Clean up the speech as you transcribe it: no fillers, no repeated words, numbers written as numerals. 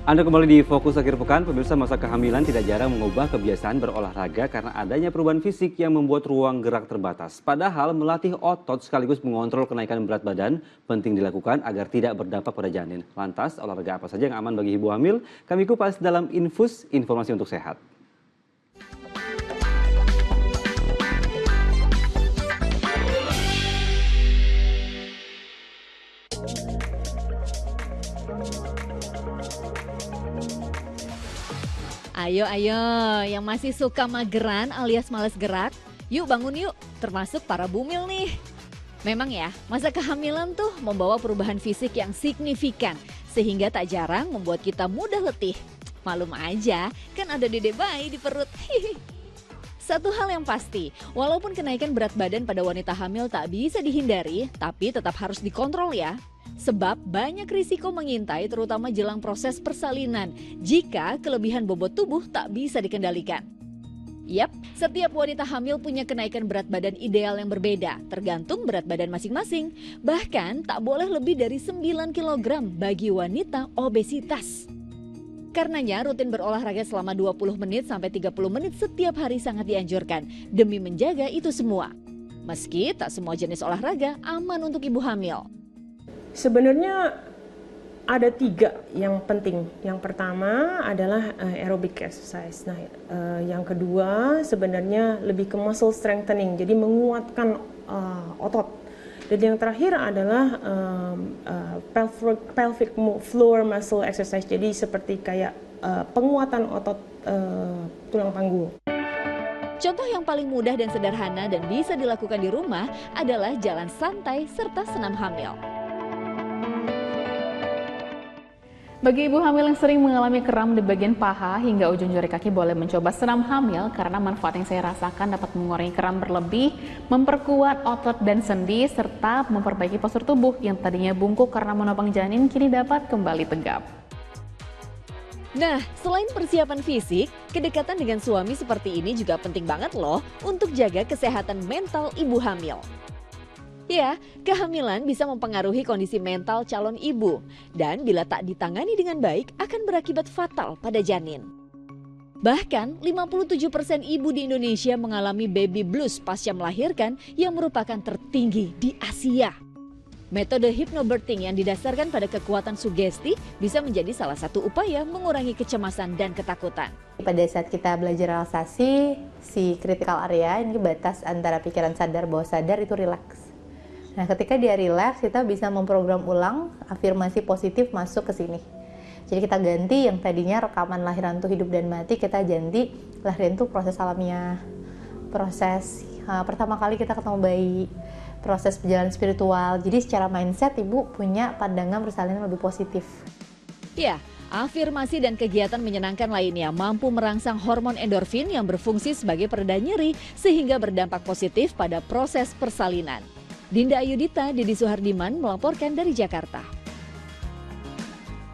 Anda kembali di Fokus Akhir Pekan, pemirsa. Masa kehamilan tidak jarang mengubah kebiasaan berolahraga karena adanya perubahan fisik yang membuat ruang gerak terbatas. Padahal melatih otot sekaligus mengontrol kenaikan berat badan penting dilakukan agar tidak berdampak pada janin. Lantas, olahraga apa saja yang aman bagi ibu hamil? Kami kupas dalam Infus, informasi untuk sehat. Ayo, yang masih suka mageran alias males gerak, yuk bangun yuk, termasuk para bumil nih. Memang ya, masa kehamilan tuh membawa perubahan fisik yang signifikan, sehingga tak jarang membuat kita mudah letih. Malum aja, kan ada dede bayi di perut. Satu hal yang pasti, walaupun kenaikan berat badan pada wanita hamil tak bisa dihindari, tapi tetap harus dikontrol ya. Sebab banyak risiko mengintai terutama jelang proses persalinan jika kelebihan bobot tubuh tak bisa dikendalikan. Yap, setiap wanita hamil punya kenaikan berat badan ideal yang berbeda, tergantung berat badan masing-masing. Bahkan tak boleh lebih dari 9 kg bagi wanita obesitas. Karenanya rutin berolahraga selama 20 menit sampai 30 menit setiap hari sangat dianjurkan demi menjaga itu semua. Meski tak semua jenis olahraga aman untuk ibu hamil. Sebenarnya ada 3 yang penting. Yang pertama adalah aerobic exercise. Nah, yang kedua sebenarnya lebih ke muscle strengthening, jadi menguatkan otot. Dan yang terakhir adalah pelvic floor muscle exercise, jadi seperti kayak penguatan otot tulang panggung. Contoh yang paling mudah dan sederhana dan bisa dilakukan di rumah adalah jalan santai serta senam hamil. Bagi ibu hamil yang sering mengalami kram di bagian paha hingga ujung jari kaki boleh mencoba senam hamil karena manfaat yang saya rasakan dapat mengurangi kram berlebih, memperkuat otot dan sendi, serta memperbaiki postur tubuh yang tadinya bungkuk karena menopang janin kini dapat kembali tegap. Nah, selain persiapan fisik, kedekatan dengan suami seperti ini juga penting banget loh untuk jaga kesehatan mental ibu hamil. Ya, kehamilan bisa mempengaruhi kondisi mental calon ibu dan bila tak ditangani dengan baik akan berakibat fatal pada janin. Bahkan 57% ibu di Indonesia mengalami baby blues pasca melahirkan yang merupakan tertinggi di Asia. Metode hypnobirthing yang didasarkan pada kekuatan sugesti bisa menjadi salah satu upaya mengurangi kecemasan dan ketakutan. Pada saat kita belajar relaksasi, si critical area ini batas antara pikiran sadar bawah sadar itu rileks. Nah, ketika dia rileks, kita bisa memprogram ulang afirmasi positif masuk ke sini. Jadi kita ganti yang tadinya rekaman lahiran itu hidup dan mati, kita ganti lahiran itu proses alamiah. Proses pertama kali kita ketemu bayi, proses perjalanan spiritual. Jadi secara mindset ibu punya pandangan persalinan lebih positif. Ya, afirmasi dan kegiatan menyenangkan lainnya mampu merangsang hormon endorfin yang berfungsi sebagai pereda nyeri sehingga berdampak positif pada proses persalinan. Dinda Ayudita, Didi Suhardiman melaporkan dari Jakarta.